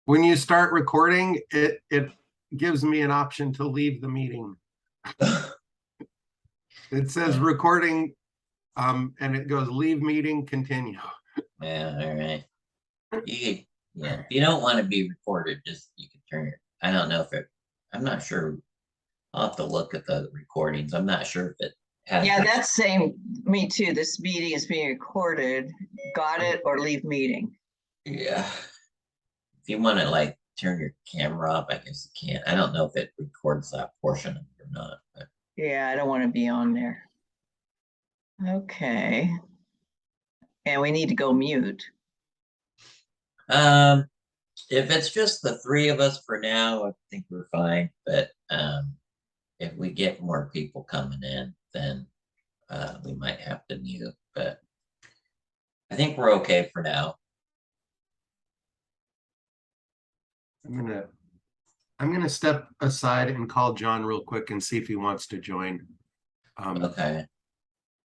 When you start recording, it gives me an option to leave the meeting. It says recording, and it goes leave meeting, continue. Yeah, all right. Yeah, if you don't want to be recorded, just you can turn it. I don't know if it. I'm not sure. I'll have to look at the recordings. I'm not sure if it has. Yeah, that's saying me too. This meeting is being recorded. Got it, or leave meeting. Yeah. If you want to like turn your camera up, I guess you can. I don't know if it records that portion of it or not. But. Yeah, I don't want to be on there. Okay. And we need to go mute. If it's just the three of us for now, I think we're fine. But if we get more people coming in, then we might have to mute. But I think we're okay for now. I'm gonna step aside and call John real quick and see if he wants to join. Okay.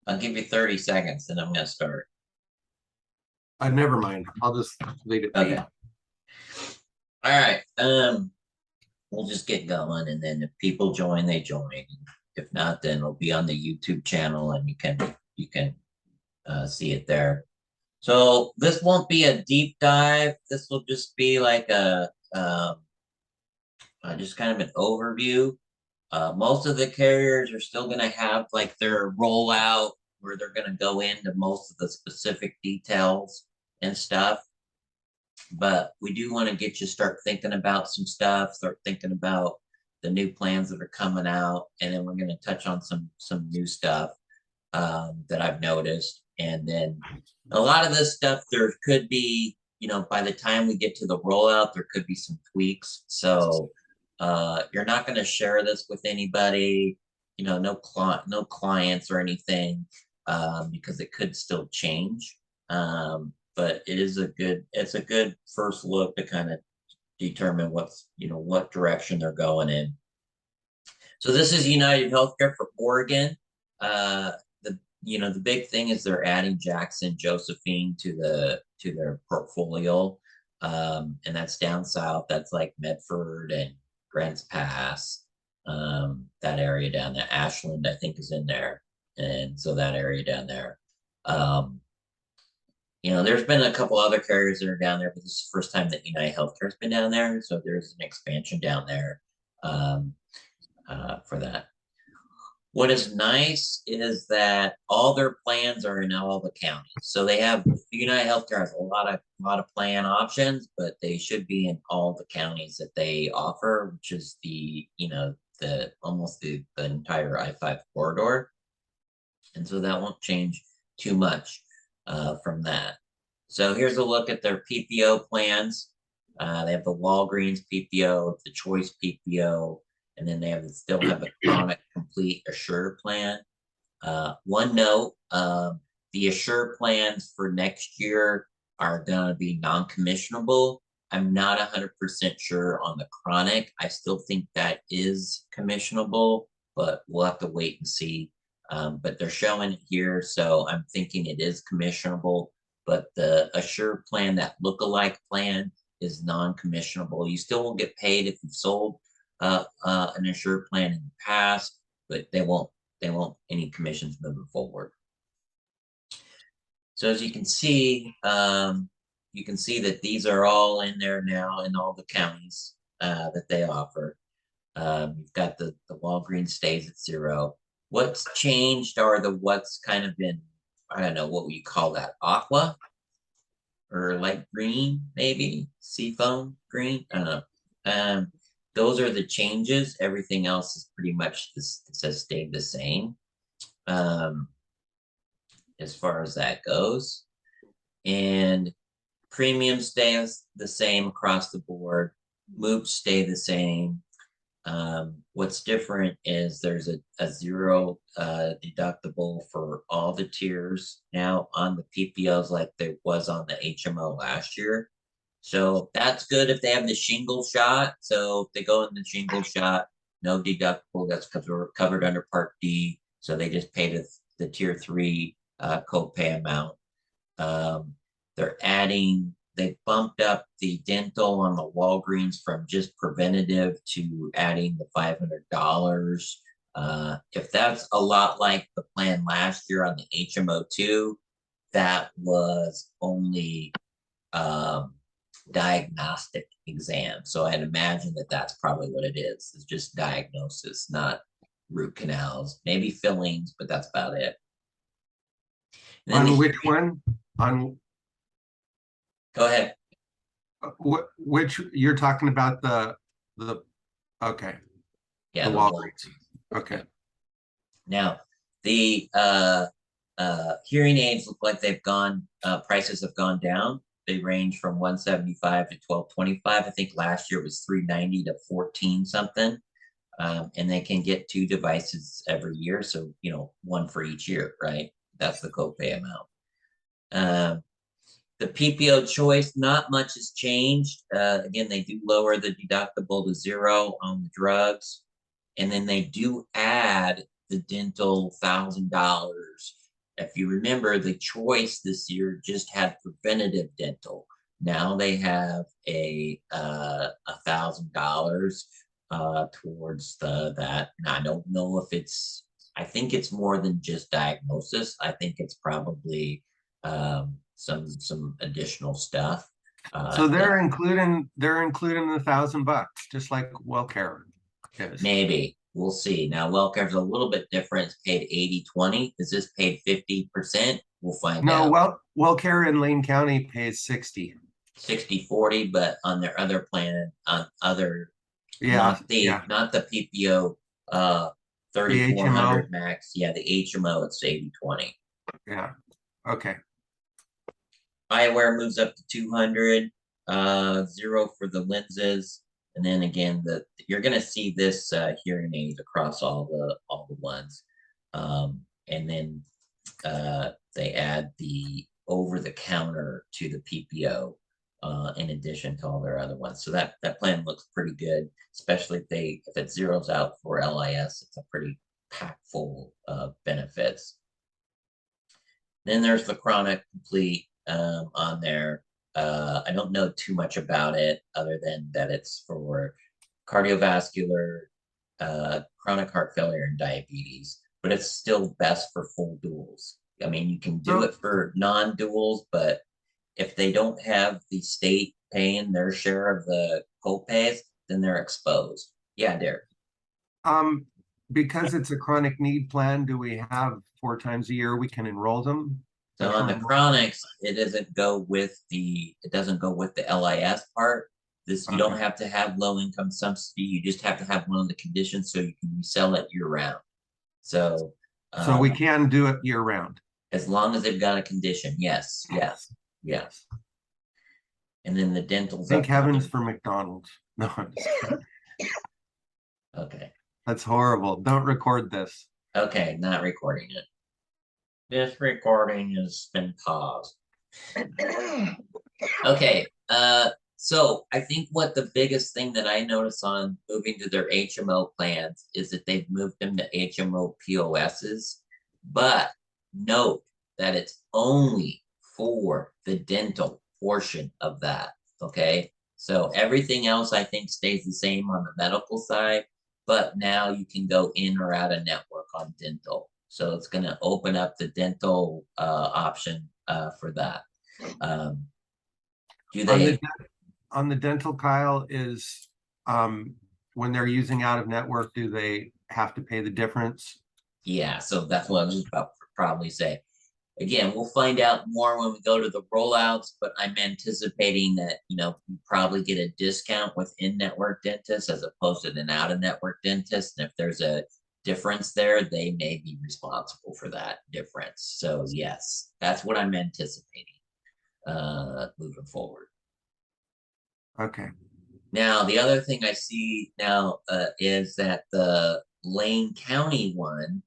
I'll give you 30 seconds and I'm gonna start. Never mind. I'll just leave it. Okay. All right. We'll just get going, and then if people join, they join. If not, then it'll be on the YouTube channel, and you can see it there. So this won't be a deep dive. This will just be like a just kind of an overview. Most of the carriers are still going to have like their rollout where they're going to go into most of the specific details and stuff. But we do want to get you start thinking about some stuff, start thinking about the new plans that are coming out, and then we're going to touch on some new stuff that I've noticed. And then a lot of this stuff, there could be, by the time we get to the rollout, there could be some tweaks. So you're not going to share this with anybody, no clients or anything, because it could still change. But it's a good first look to kind of determine what direction they're going in. So this is United Healthcare for Oregon. The big thing is they're adding Jackson, Josephine to their portfolio. And that's down south. That's like Medford and Grants Pass, that area down there. Ashland, I think, is in there. And so that area down there. There's been a couple other carriers that are down there, but this is the first time that United Healthcare has been down there. So there's an expansion down there for that. What is nice is that all their plans are in all the counties. So they have United Healthcare has a lot of plan options, but they should be in all the counties that they offer, which is almost the entire I-5 corridor. And so that won't change too much from that. So here's a look at their PPO plans. They have the Walgreens PPO, the Choice PPO, and then they still have a Chronic Complete Assure plan. One note, the Assure plans for next year are going to be non-commissionable. I'm not 100% sure on the Chronic. I still think that is commissionable, but we'll have to wait and see. But they're showing it here, so I'm thinking it is commissionable. But the Assure plan, that lookalike plan, is non-commissionable. You still won't get paid if you've sold an Assure plan in the past, but they won't any commissions moving forward. So as you can see that these are all in there now in all the counties that they offer. You've got the Walgreens stays at 0. What's changed are what's kind of been, I don't know, what would you call that? Aqua or light green, maybe seafoam green. I don't know. Those are the changes. Everything else is pretty much has stayed the same as far as that goes. And premium stays the same across the board. MOOPs stay the same. What's different is there's a zero deductible for all the tiers now on the PPOs like there was on the HMO last year. So that's good if they have the shingle shot. So if they go in the shingle shot, no deductible. That's because we're covered under Part D. So they just pay the tier 3 copay amount. They bumped up the dental on the Walgreens from just preventative to adding the $500. If that's a lot like the plan last year on the HMO2, that was only diagnostic exam. So I'd imagine that that's probably what it is. It's just diagnosis, not root canals, maybe fillings, but that's about it. On which one? On Go ahead. which you're talking about the okay. Yeah, The Walgreens. Okay. Now the hearing aids look like they've gone prices have gone down. They range from 175 to 1225. I think last year it was 390 to 14 something. And they can get 2 devices every year. So, you know, 1 for each year, right? That's the copay amount. The PPO choice, not much has changed. Again, they do lower the deductible to 0 on the drugs. And then they do add the dental $1,000. If you remember, the choice this year just had preventative dental. Now they have a $1,000 towards that. And I don't know if I think it's more than just diagnosis. I think it's probably some additional stuff. So they're including the $1,000, just like WellCare is. Maybe we'll see. Now WellCare's a little bit different. It's paid 80/20. Is this paid 50%? We'll find out. No, WellCare in Lane County pays 60. 60/40, but on their other plan, on other, Yeah, not the PPO 3400 max. Yeah, the HMO it's 80/20. Yeah. Okay. Eyewear moves up to 200, 0 for the lenses, and then again you're gonna see this hearing aid across all the ones, and then they add the over-the-counter to the PPO in addition to all their other ones. So that plan looks pretty good, especially if it zeroes out for LIS. It's a pretty packed full of benefits. Then there's the chronic complete on there. I don't know too much about it other than that it's for cardiovascular, chronic heart failure, and diabetes, but it's still best for full duals. I mean, you can do it for non-duals, but if they don't have the state paying their share of the co-pays, then they're exposed. Yeah, Derek. Because it's a chronic need plan, do we have 4 times a year we can enroll them? So on the chronics, it doesn't go with the LIS part. You don't have to have low income subsidy. You just have to have one of the conditions so you can resell it year round. So we can do it year round. As long as they've got a condition, yes. And then the dental. Thank heavens for McDonald's. No, I'm just kidding. Okay. That's horrible. Don't record this. Okay, not recording it. This recording has been paused. Okay, so I think what the biggest thing that I notice on moving to their HMO plans is that they've moved them to HMO POSs, but note that it's only for the dental portion of that, okay? So everything else I think stays the same on the medical side, but now you can go in or out of network on dental. So it's going to open up the dental option for that. On the dental, Kyle, is when they're using out of network, do they have to pay the difference? Yeah, so that's what I was about to probably say. Again, we'll find out more when we go to the rollouts, but I'm anticipating that, you probably get a discount with in-network dentists as opposed to an out-of-network dentist. And if there's a difference there, they may be responsible for that difference. So yes, that's what I'm anticipating moving forward. Okay. Now, the other thing I see now is that the Lane County one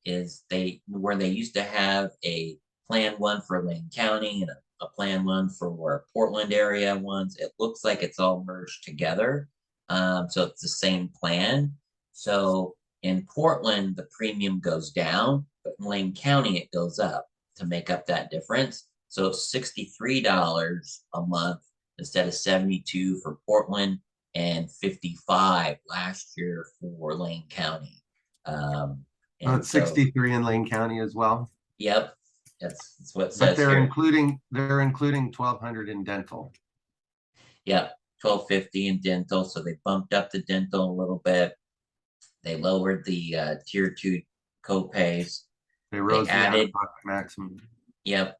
is where they used to have a plan one for Lane County and a plan one for Portland area ones. It looks like it's all merged together. So it's the same plan. So in Portland, the premium goes down, but in Lane County, it goes up to make up that difference. So it's $63 a month instead of 72 for Portland and 55 last year for Lane County. Oh, And it's so, 63 in Lane County as well. yep, that's what it But says they're here. including 1,200 in dental. Yep, 1250 in dental. So they bumped up the dental a little bit. They lowered the tier 2 copays. They rose the added, out-of-pocket maximum. yep,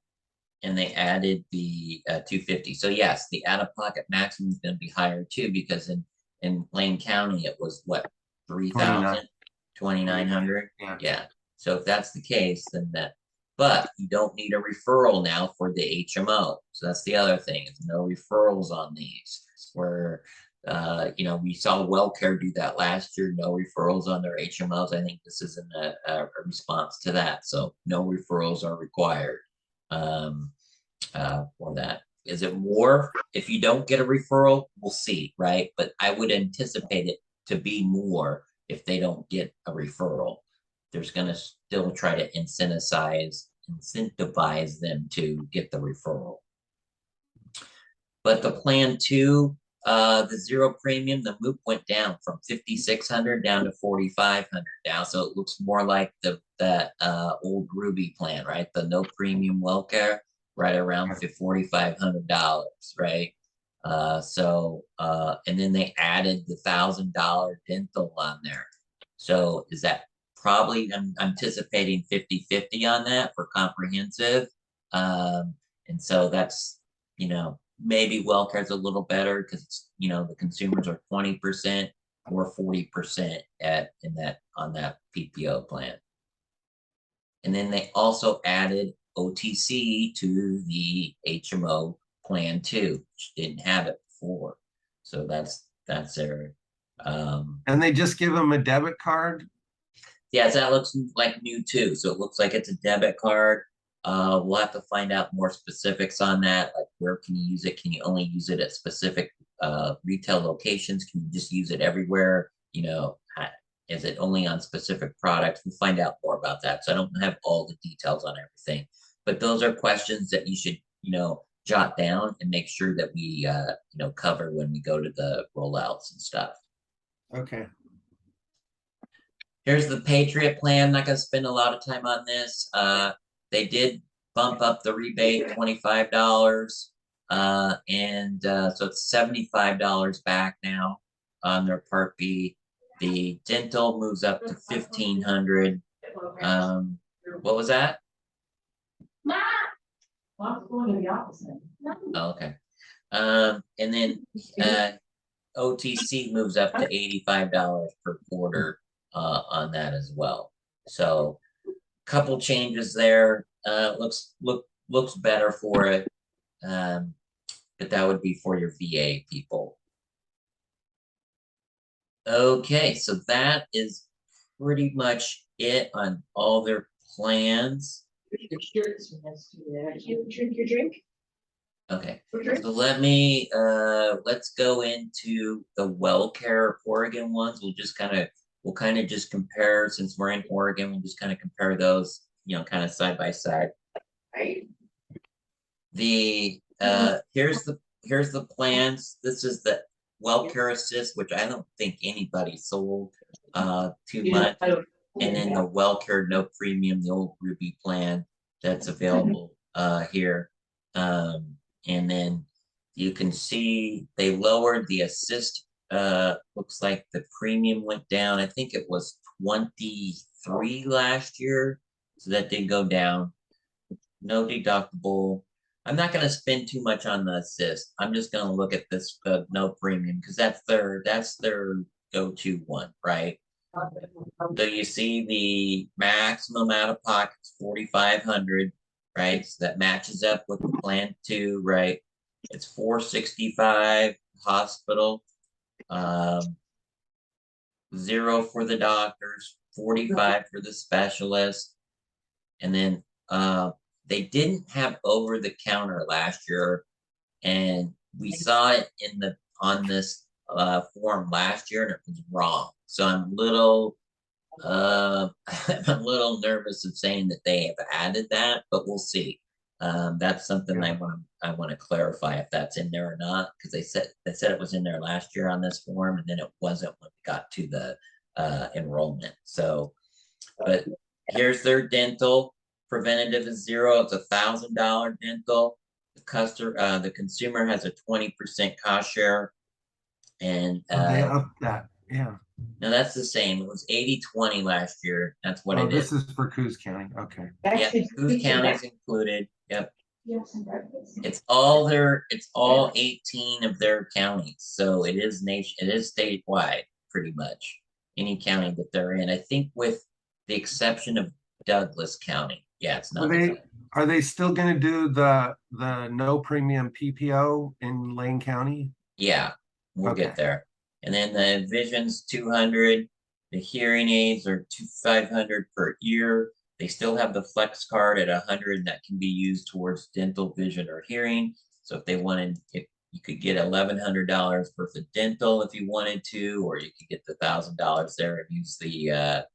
and they added the 250. So yes, the out-of-pocket maximum is going to be higher too, because in Lane County it was what, 3,000, 2,900. Yeah. So if that's the case, then but you don't need a referral now for the HMO. So that's the other thing, is no referrals on these. Where we saw WellCare do that last year, no referrals on their HMOs. I think this is a response to that. So no referrals are required for that. Is it more if you don't get a referral? We'll see, right? But I would anticipate it to be more if they don't get a referral. There's going to still try to incentivize them to get the referral. But the plan 2, the zero premium, the MOOP went down from 5,600 down to 4,500 now. So it looks more like that old Ruby plan, right? The no premium WellCare, right around $4,500, right? And then they added the $1,000 dental on there. So is that probably, I'm anticipating 50-50 on that for comprehensive. And so that's, maybe WellCare's a little better because it's, the consumers are 20% or 40% on that PPO plan. And then they also added OTC to the HMO plan too, which didn't have it before. So that's their and they just give them a debit card. Yeah, so that looks like new too. So it looks like it's a debit card. We'll have to find out more specifics on that. Like, where can you use it? Can you only use it at specific retail locations? Can you just use it everywhere? Is it only on specific products? We'll find out more about that. So I don't have all the details on everything, but those are questions that you should, jot down and make sure that we, cover when we go to the rollouts and stuff. Okay. Here's the Patriot plan. I'm not going to spend a lot of time on this. They did bump up the rebate $25, so it's $75 back now on their Part B. The dental moves up to $1,500. What was that? Oh, okay. And then OTC moves up to $85 per quarter on that as well. So couple changes there. Looks better for it. But that would be for your VA people. Okay, so that is pretty much it on all their plans. You drink your drink. Okay, so let's go into the WellCare Oregon ones. We'll kind of just compare, since we're in Oregon, we'll just kind of compare those, kind of side by side. Right. Here's the plans. This is the WellCare Assist, which I don't think anybody sold too much. And then the WellCare No Premium, the old Ruby plan that's available here. And then you can see they lowered the Assist. Looks like the premium went down. I think it was 23 last year, so that did go down. No deductible. I'm not going to spend too much on the Assist. I'm just going to look at this no premium, because that's their go-to one, right? So you see the maximum out of pocket is $4,500, right? So that matches up with the plan 2, right? It's $465. hospital. 0 for the doctors, 45 for the specialist. And then they didn't have over the counter last year, and we saw it in the on this form last year, and it was wrong. So I'm a little nervous of saying that they have added that, but we'll see. That's something I want to clarify if that's in there or not, because they said it was in there last year on this form, and then it wasn't when we got to the enrollment. So, but here's their dental. Preventative is 0. It's $1,000 dental. The consumer has a 20% cost share, and They upped that. Yeah. no, that's the same. It was 80/20 last year. That's what Oh, it this is. is for Coos County. Okay. Yeah, Coos County's included. Yep. It's all 18 of their counties. So it is statewide, pretty much. Any county that they're in. I think with the exception of Douglas County. Yeah, it's not. Are they still gonna do the no premium PPO in Lane County? Yeah, we'll get Okay. there. And then the vision's 200. The hearing aids are 500 per ear. They still have the flex card at 100 that can be used towards dental, vision, or hearing. So if they wanted, if you could get $1,100 worth of dental if you wanted to, or you could get the $1,000 there and use the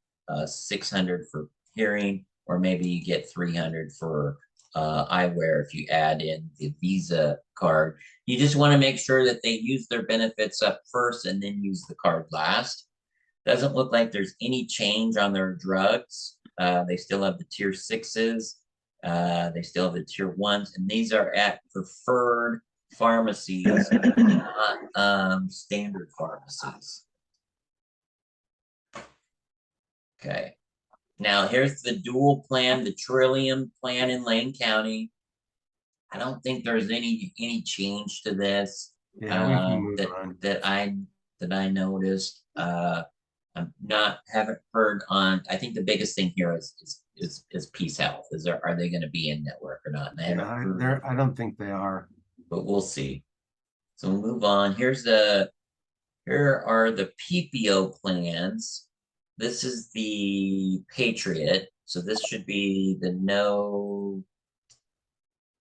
600 for hearing, or maybe you get 300 for eyewear if you add in the Visa card. You just want to make sure that they use their benefits up first and then use the card last. Doesn't look like there's any change on their drugs. They still have the tier 6s. They still have the tier 1s, and these are at preferred pharmacies, not standard pharmacies. Okay. Now here's the dual plan, the Trillium plan in Lane County. I don't think there's any change to this. Yeah, we can move on. that I noticed. Haven't heard on. I think the biggest thing here is Peace Health. Are they going to be in network or not? And I don't think they are. But we'll see. So we'll move on. Here are the PPO plans. This is the Patriot. So this should be the no.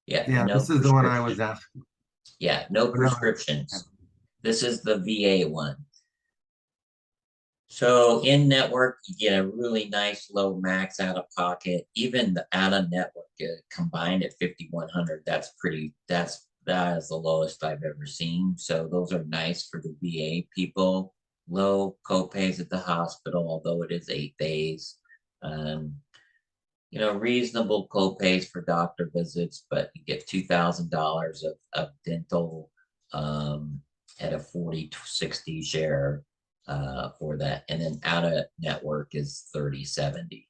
Yeah, this is the one I was asking. Yeah, no prescriptions. This is the VA one. So in network, you get a really nice low max out of pocket. Even the out of network combined at 5,100. That is the lowest I've ever seen. So those are nice for the VA people. Low copays at the hospital, although it is 8 days. Reasonable copays for doctor visits, but you get $2,000 of dental at a 40/60 share for that. And then out of network is 30/70.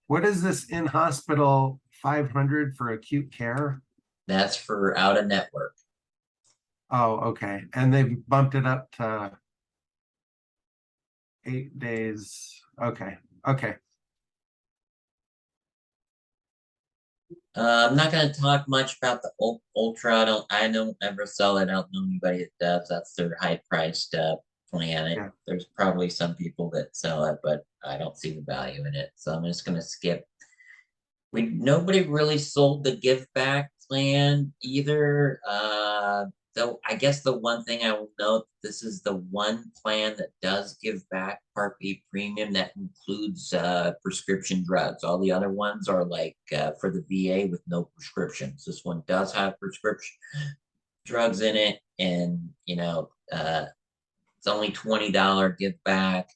What is this in hospital 500 for acute care? That's for out of network. Oh, okay. And they've bumped it up to 8 days. Okay. Okay. I'm not going to talk much about the Ultra. I don't ever sell it. I don't know anybody that does. That's their high priced plan. Yeah. There's probably some people that sell it, but I don't see the value in it. So I'm just going to skip. Nobody really sold the give back plan either. Though I guess the one thing I will note, this is the one plan that does give back Part B premium that includes prescription drugs. All the other ones are like for the VA with no prescriptions. This one does have prescription drugs in it, and it's only $20 give back.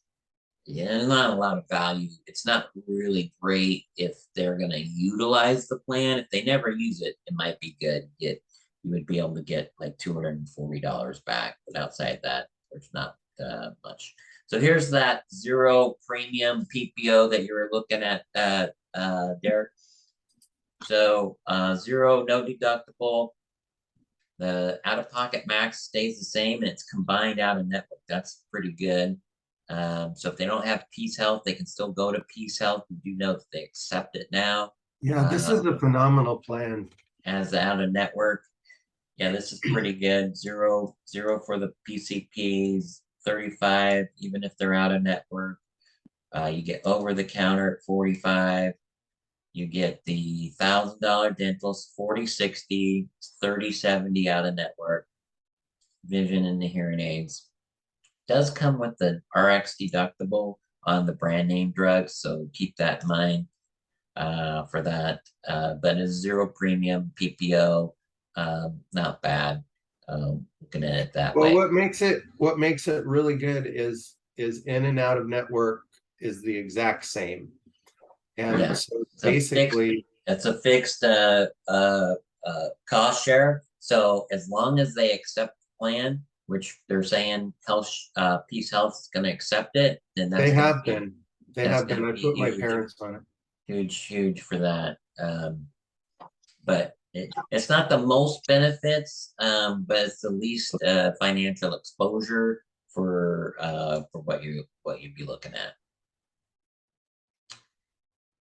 Yeah, not a lot of value. It's not really great if they're going to utilize the plan. If they never use it, it might be good. You would be able to get like $240 back, but outside that, there's not much. So here's that 0 premium PPO that you were looking at, Derek. So 0, no deductible. The out-of-pocket max stays the same, and it's combined out of network. That's pretty good. So if they don't have Peace Health, they can still go to Peace Health. We do know that they accept it now. Yeah, this is a phenomenal plan. As the out of network. Yeah, this is pretty good. Zero for the PCPs, 35, even if they're out of network. You get over the counter at 45. You get the $1,000 dentals, 40/60, 30/70 out of network. Vision and the hearing aids. Does come with the RX deductible on the brand name drugs, so keep that in mind for that. But it's zero premium PPO, not bad. Looking at it that Well, way. what makes it really good is in and out of network is the exact same. And Yeah. so It's a fixed, basically, it's a fixed cost share. So as long as they accept the plan, which they're saying Peace Health is going to accept it, then that's they gonna have be- been. They that's have been. gonna I be put my huge. parents on it. Huge for that. But it's not the most benefits, but it's the least financial exposure for what you'd be looking at.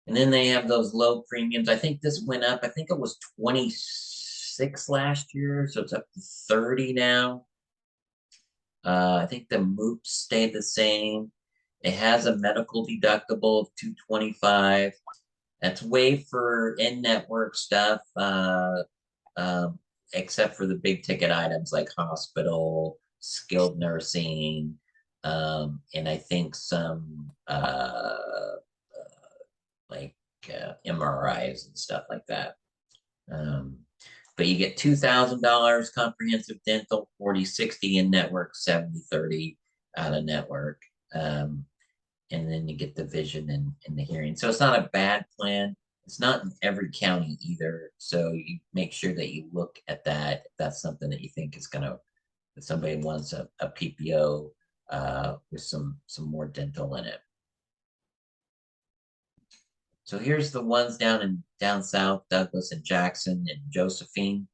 And then they have those low premiums. I think this went up. I think it was 26 last year, so it's up to 30 now. I think the MOOPs stayed the same. It has a medical deductible of 225. That's waived for in-network stuff, except for the big ticket items like hospital, skilled nursing, and I think some like MRIs and stuff like that. But you get $2,000 comprehensive dental, 40/60 in network, 70/30 out of network. And then you get the vision and the hearing. So it's not a bad plan. It's not in every county either. So you make sure that you look at that. If that's something that you think is gonna, if somebody wants a PPO with some more dental in it. So here's the ones down south, Douglas and Jackson and Josephine.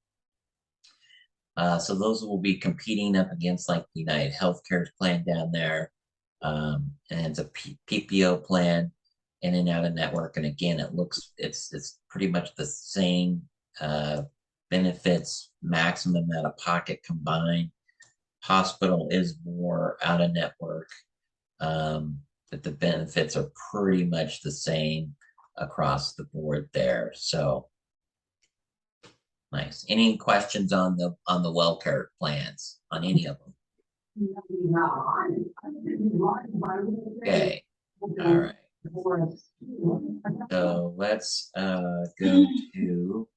So those will be competing up against like United Healthcare's plan down there. And it's a PPO plan in and out of network. And again, it's pretty much the same benefits, maximum out of pocket combined. Hospital is more out of network, but the benefits are pretty much the same across the board there. So nice. Any questions on the WellCare plans on any of them? Okay. All right. So let's go to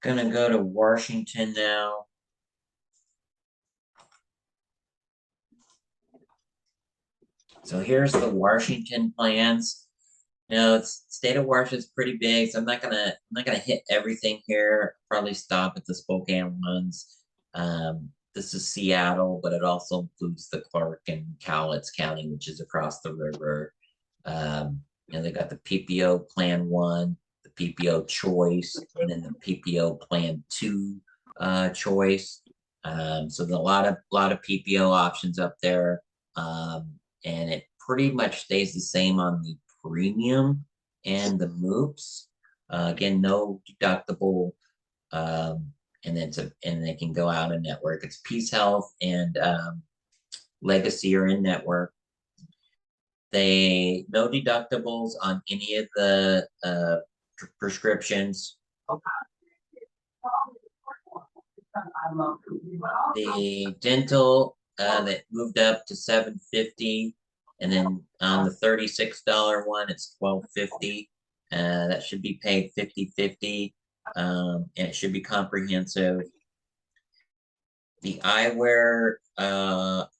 gonna go to Washington now. So here's the Washington plans. You know, state of Washington's pretty big, so I'm not gonna hit everything here. Probably stop at the Spokane ones. This is Seattle, but it also includes the Clark and Cowlitz County, which is across the river. And they got the PPO Plan 1, the PPO Choice, and then the PPO Plan 2 Choice. So there's a lot of PPO options up there, and it pretty much stays the same on the premium and the MOOPs. Again, no deductible, and they can go out in network. It's Peace Health and Legacy are in network. They no deductibles on any of the prescriptions. The dental that moved up to $750, and then on the $36 one, it's $1250. That should be paid 50/50, and it should be comprehensive. The eyewear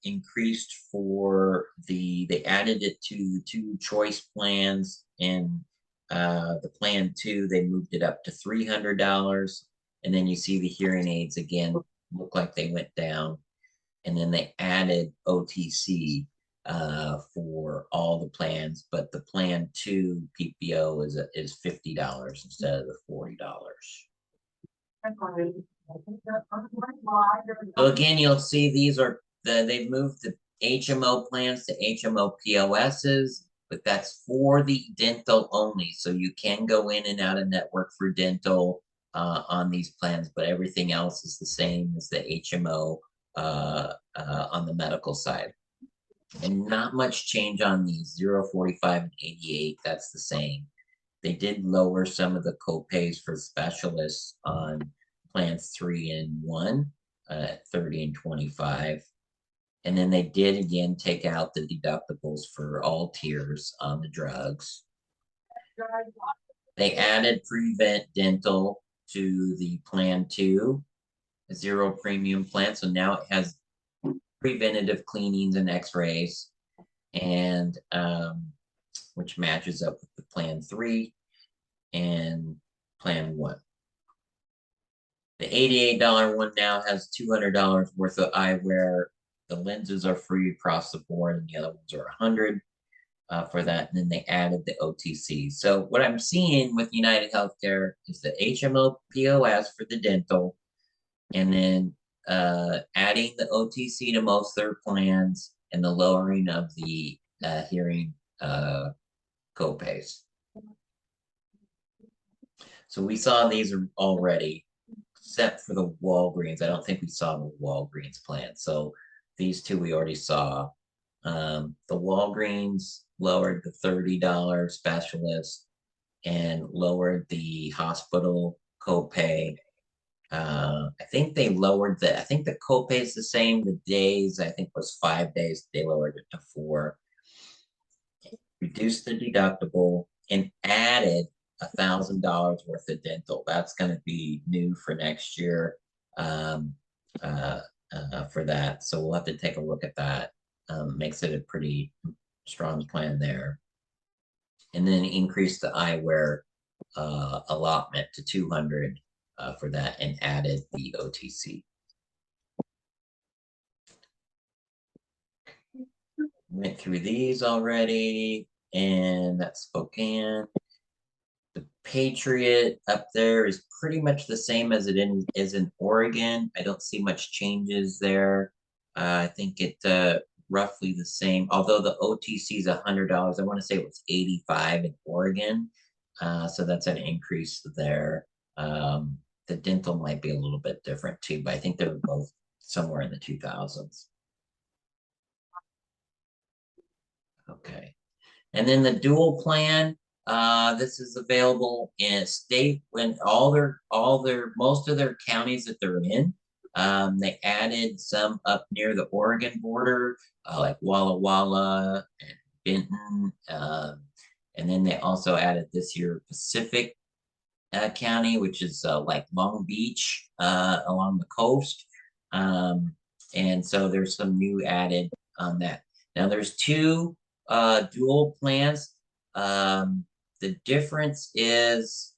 increased for they added it to 2 choice plans, and the plan 2 they moved it up to $300. And then you see the hearing aids again look like they went down, and then they added OTC for all the plans, but the plan 2 PPO is $50 instead of the $40. So again, you'll see they've moved the HMO plans to HMO POSs. but that's for the dental only. So you can go in and out of network for dental on these plans, but everything else is the same as the HMO on the medical side. And not much change on these 0, 45, and 88. That's the same. They did lower some of the copays for specialists on plans 3 and 1, 30 and 25. And then they did again take out the deductibles for all tiers on the drugs. They added Prevent Dental to the plan 2, a 0 premium plan. So now it has preventative cleanings and x-rays, and which matches up with the plan 3 and plan 1. The $88 one now has $200 worth of eyewear. The lenses are free across the board, and the other ones are $100 for that. And then they added the OTC. So what I'm seeing with United Healthcare is the HMO POS for the dental, and then adding the OTC to most of their plans, and the lowering of the hearing copays. So we saw these already, except for the Walgreens. I don't think we saw the Walgreens plan. So these two we already saw. The Walgreens lowered the $30 specialist and lowered the hospital copay. I think they lowered I think the copay is the same. The days, I think, was 5 days. They lowered it to 4. Reduced the deductible and added $1,000 worth of dental. That's going to be new for next year for that. So we'll have to take a look at that. Makes it a pretty strong plan there. And then increased the eyewear allotment to 200 for that, and added the OTC. Went through these already, and that's Spokane. The Patriot up there is pretty much the same as it is in Oregon. I don't see much changes there. I think it roughly the same, although the OTC is $100. I want to say it was $85 in Oregon. So that's an increase there. The dental might be a little bit different too, but I think they're both somewhere in the 2000s. Okay. And then the dual plan, this is available in a state when most of their counties that they're in. They added some up near the Oregon border, like Walla Walla and Benton. And then they also added this year Pacific County, which is like Long Beach along the coast. And so there's some new added on that. Now there's 2 dual plans. The difference is,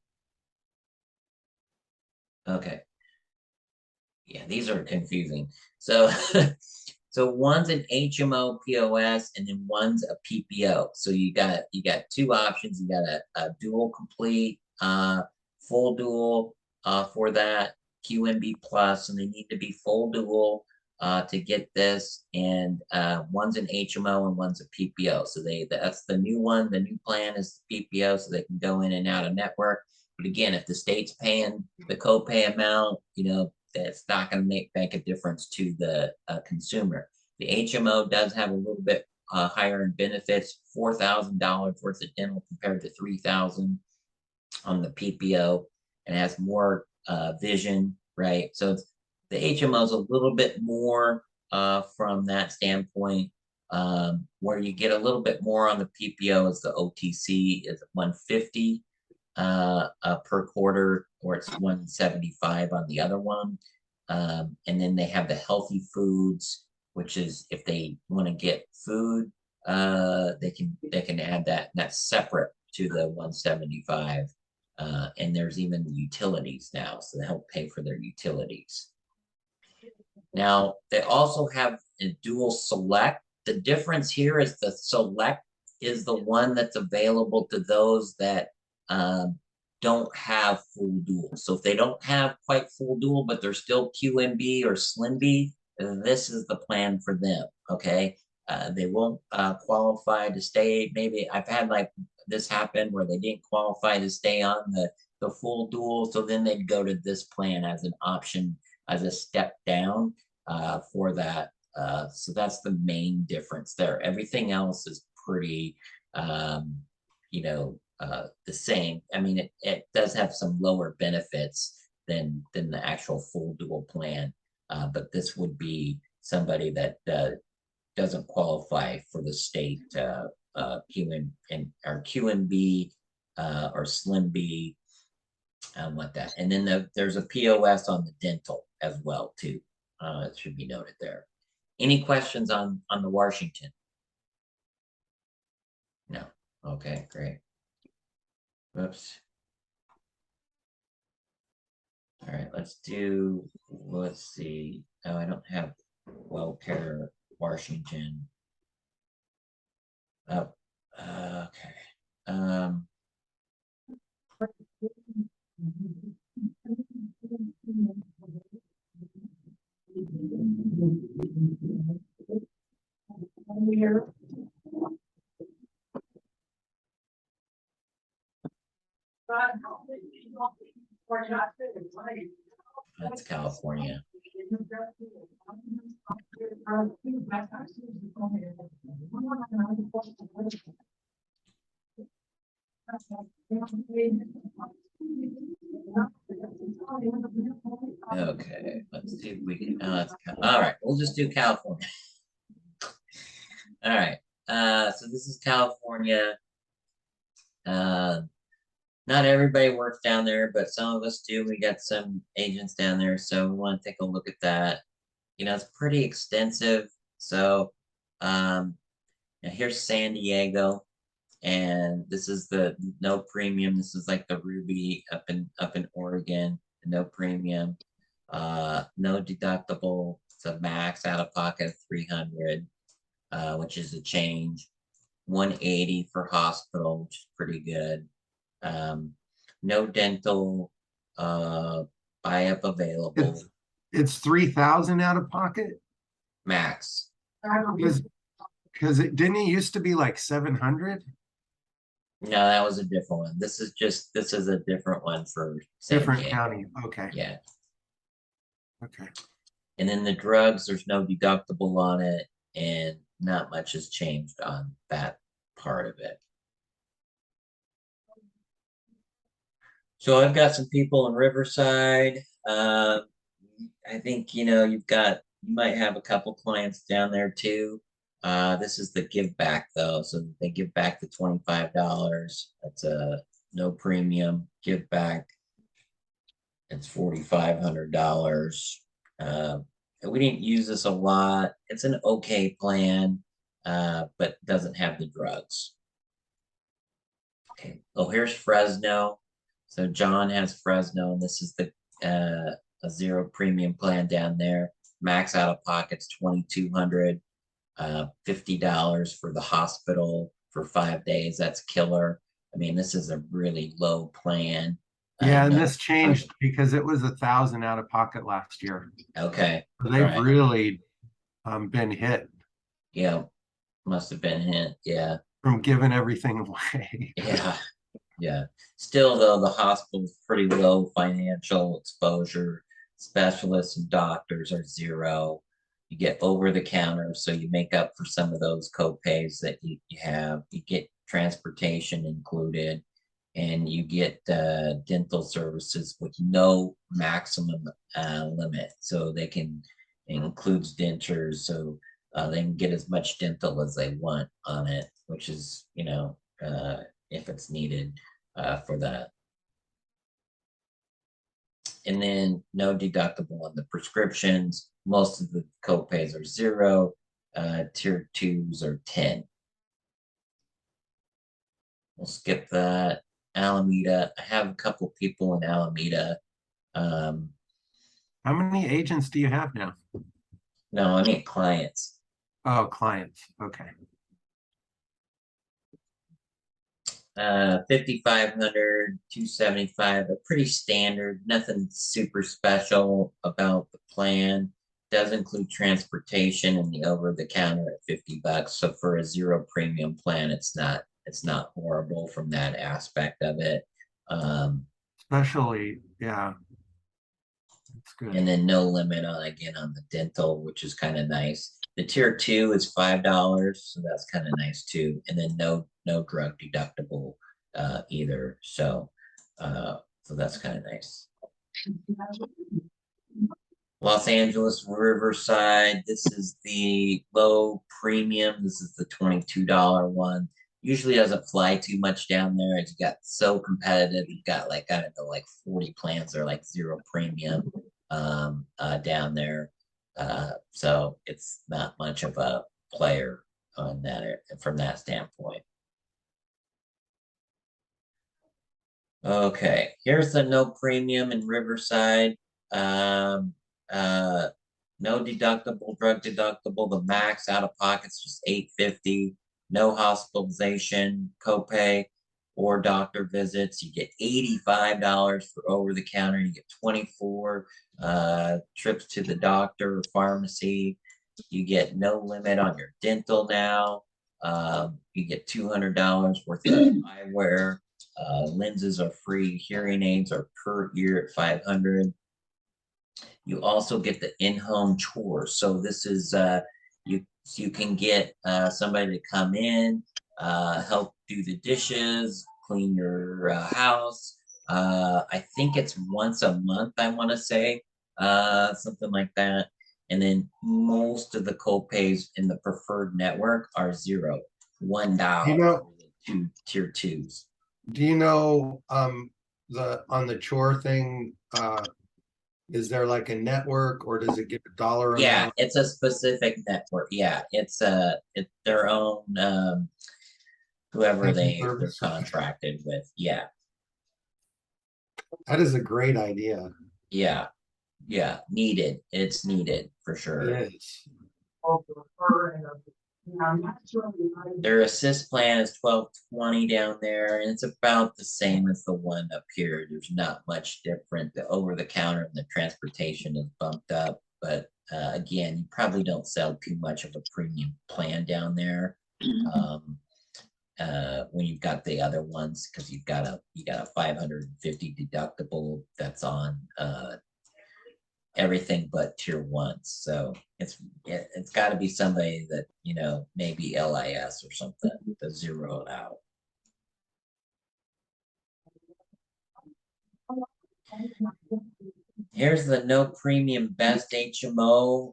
okay. Yeah, these are confusing. So, so one's an HMO POS, and then one's a PPO. So you got 2 options. You got a dual complete, full dual for that QMB plus, and they need to be full dual to get this. And one's an HMO and one's a PPO. So that's the new one. The new plan is the PPO, so they can go in and out of network. But again, if the state's paying the copay amount, that's not going to make a difference to the consumer. The HMO does have a little bit higher in benefits, $4,000 worth of dental compared to $3,000 on the PPO, and has more vision, right? So the HMO is a little bit more from that standpoint. Where you get a little bit more on the PPO is the OTC is $150 per quarter, or it's $175 on the other one. And then they have the healthy foods, which is if they want to get food, they can add that, and that's separate to the $175. And there's even utilities now, so they help pay for their utilities. Now they also have a dual select. The difference here is the select is the one that's available to those that don't have full dual. So if they don't have quite full dual, but they're still QMB or Slim B, this is the plan for them. Okay. they won't qualify to stay. Maybe I've had like this happen where they didn't qualify to stay on the full dual, so then they'd go to this plan as an option, as a step down for that. So that's the main difference there. Everything else is pretty, you know, the same. I mean, it does have some lower benefits than the actual full dual plan, but this would be somebody that doesn't qualify for the state or QMB or Slim B, like that. And then there's a POS on the dental as well too. It should be noted there. Any questions on the Washington? No. Okay, great. Whoops. All right, let's see. Oh, I don't have WellCare Washington. Oh, okay. That's California. Okay, let's see if we can. All right, we'll just do California. All right, so this is California. Not everybody works down there, but some of us do. We got some agents down there, so we want to take a look at that. You know, it's pretty extensive. So, now here's San Diego, and this is the no premium. This is like the Ruby up in Oregon, no premium, no deductible. It's a max out of pocket of 300, which is a change. 180 for hospital, which is pretty good. No dental buy-up available. It's 3,000 out of pocket? Max. Because it didn't it used to be like 700? No, that was a different one. This is a different one for San Different Diego. county. Okay. Yeah. Okay. And then the drugs, there's no deductible on it, and not much has changed on that part of it. So I've got some people in Riverside. I think, you know, you might have a couple clients down there too. This is the give back though. So they give back the $25. That's a no premium give back. It's $4,500. We didn't use this a lot. It's an okay plan, but doesn't have the drugs. Okay. Oh, here's Fresno. So John has Fresno, and this is the a zero premium plan down there. Max out of pocket's $2,200. $50 for the hospital for 5 days. That's killer. I mean, this is a really low plan. Yeah, and this changed because it was 1,000 out of pocket last year. Okay. So they've really been hit. Yeah, must have been hit. Yeah. From giving everything away. Yeah. Yeah. Still, though, the hospital's pretty low financial exposure. Specialists and doctors are zero. You get over the counter, so you make up for some of those co-pays that you have. You get transportation included, and you get dental services with no maximum limit. So they can, it includes dentures, so they can get as much dental as they want on it, which is, you know, if it's needed for that. And then no deductible on the prescriptions. Most of the co-pays are zero. Tier 2s are 10. We'll skip that. Alameda. I have a couple people in Alameda. How many agents do you have now? No, I mean clients. Oh, clients. Okay. 5,500, 275, but pretty standard. Nothing super special about the plan. does include transportation and the over the counter at $50. So for a zero premium plan, it's not horrible from that aspect of it. Especially, yeah. That's And good. then no limit on the dental, which is kind of nice. The tier 2 is $5, so that's kind of nice too. And then no drug deductible either. So that's kind of nice. Los Angeles Riverside, this is the low premium. This is the $22 one. Usually doesn't fly too much down there. It's got so competitive. You've got like, I don't know, like 40 plans that are like zero premium down there. So it's not much of a player on that from that standpoint. Okay, here's the no premium in Riverside. No deductible, drug deductible. The max out of pocket's just $850. No hospitalization, copay, or doctor visits. You get $85 for over the counter. You get 24 trips to the doctor or pharmacy. You get no limit on your dental now. You get $200 worth of eyewear. Lenses are free. Hearing aids are per year at $500. You also get the in-home chores. So this is you can get somebody to come in, help do the dishes, clean your house. I think it's once a month, I want to say, something like that. And then most of the co-pays in the preferred network are $1 for the two tier 2s. Do you know on the chore thing, is there like a network or does it give a dollar amount? Yeah, it's a specific network. Yeah, it's their own whoever they're contracted with. Yeah. That is a great idea. Yeah. Needed. It's needed for sure. It is. Their assist plan is $12.20 down there, and it's about the same as the one up here. There's not much different. The over the counter and the transportation is bumped up, but again, you probably don't sell too much of a premium plan down there when you've got the other ones, because you got a $550 deductible that's on everything but tier 1. So it's got to be somebody that, maybe LIS or something to zero it out. Here's the no premium best HMO.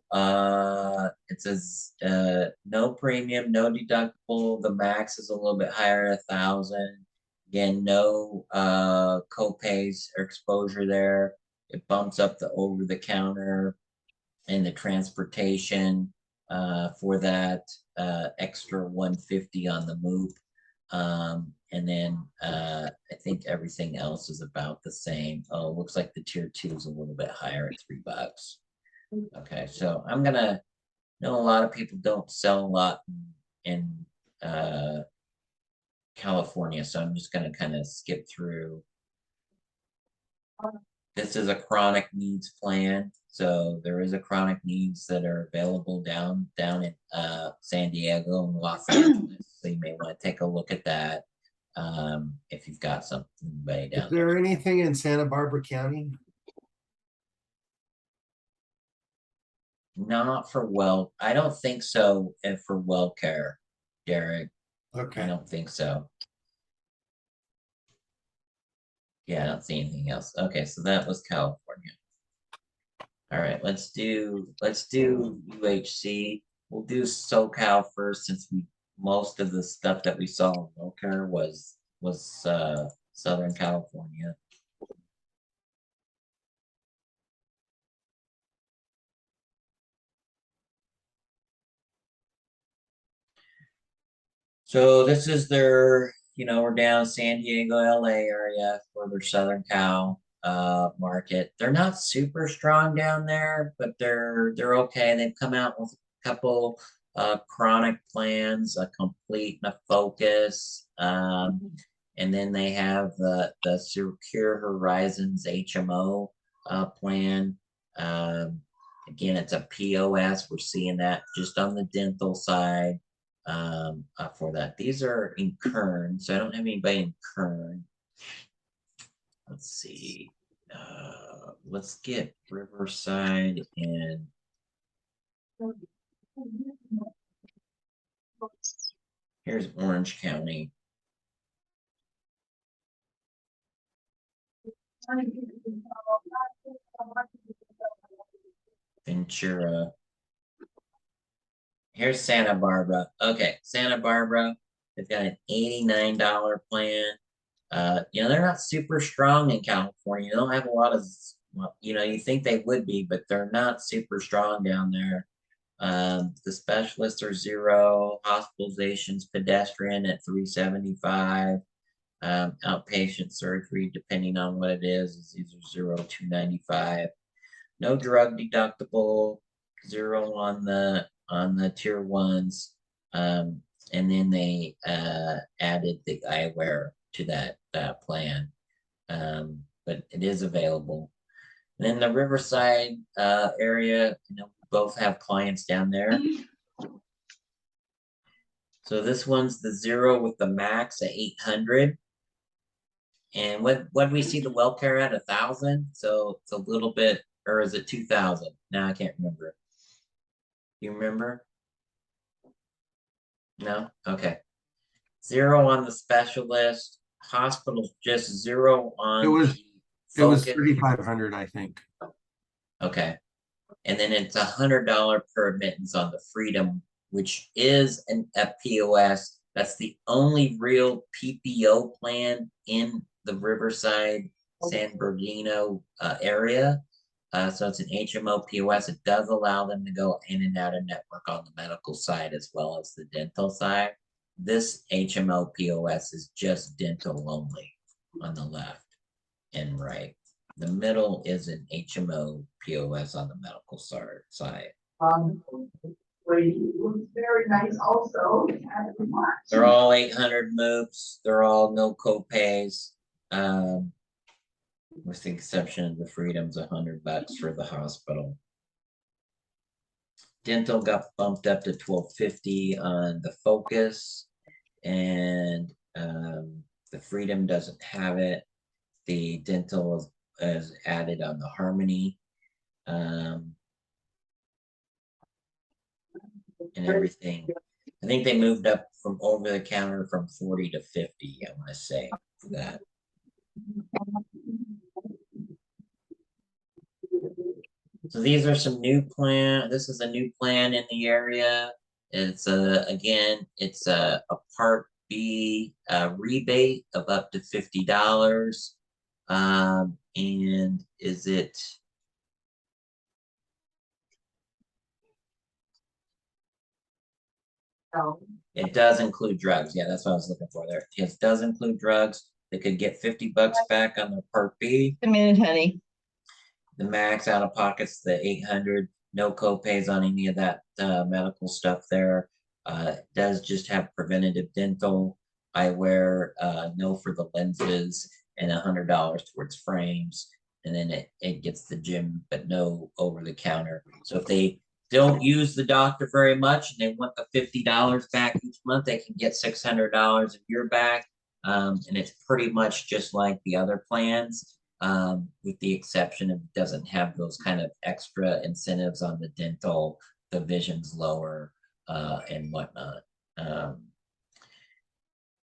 It says no premium, no deductible. The max is a little bit higher, 1,000. Again, no co-pays or exposure there. It bumps up the over the counter and the transportation for that extra $150 on the MOOP. And then I think everything else is about the same. Oh, it looks like the tier 2 is a little bit higher at $3. Okay, so I'm gonna know a lot of people don't sell a lot in California, so I'm just gonna kind of skip through. This is a chronic needs plan. So there is a chronic needs that are available down in San Diego and Los Angeles. So you may want to take a look at that if you've got somebody down Is there anything in Santa Barbara County? Not for I don't think so. And for WellCare, Derek. Okay. I don't think so. Yeah, I don't see anything else. Okay, so that was California. All right, let's do UHC. We'll do SoCal first, since most of the stuff that we saw in WellCare was Southern California. So this is their, we're down San Diego, LA area for their Southern Cal market. They're not super strong down there, but they're okay. They've come out with a couple chronic plans, a complete and a focus. And then they have the Secure Horizons HMO plan. Again, it's a POS. We're seeing that just on the dental side for that. These are in Kern, so I don't have anybody in Kern. Let's see. Let's get Riverside and here's Orange County. Ventura. Here's Santa Barbara. Okay, Santa Barbara. They've got an $89 plan. You know, they're not super strong in California. They don't have a lot of, well, you know, you think they would be, but they're not super strong down there. The specialists are 0, hospitalizations, pedestrian at $375, outpatient surgery, depending on what it is, these are 0, $295. No drug deductible, 0 on the tier 1s. And then they added the eyewear to that plan. But it is available. And then the Riverside area, you know, both have clients down there. So this one's the 0 with the max at 800. And what we see the WellCare at 1,000? So it's a little bit, or is it 2,000? Now I can't remember. You remember? No? Okay. 0 on the specialist. Hospitals just 0 on It was focus. 3,500, I think. Okay. And then it's $100 per admittance on the Freedom, which is a POS. That's the only real PPO plan in the Riverside, San Bernardino area. So it's an HMO POS. It does allow them to go in and out of network on the medical side as well as the dental side. This HMO POS is just dental only on the left and right. The middle is an HMO POS on the medical side. Very nice also. They're all 800 MOOPs. They're all no copays. With the exception of the Freedom's $100 for the hospital. Dental got bumped up to $1,250 on the Focus, and the Freedom doesn't have it. The dental is added on the Harmony. And everything. I think they moved up from over the counter from 40 to 50, I want to say, for that. So these are some new plan. This is a new plan in the area. It's again, it's a Part B rebate of up to $50. And is it? It does include drugs. Yeah, that's what I was looking for there. It does include drugs. They could get $50 back on their Part B. A minute, honey. The max out of pocket's the 800. No copays on any of that medical stuff there. It does just have preventative dental, eyewear, no for the lenses, and $100 towards frames. And then it gets the gym, but no over the counter. So if they don't use the doctor very much and they want the $50 back each month, they can get $600 a year back. And it's pretty much just like the other plans, with the exception of it doesn't have those kind of extra incentives on the dental, the vision's lower, and whatnot.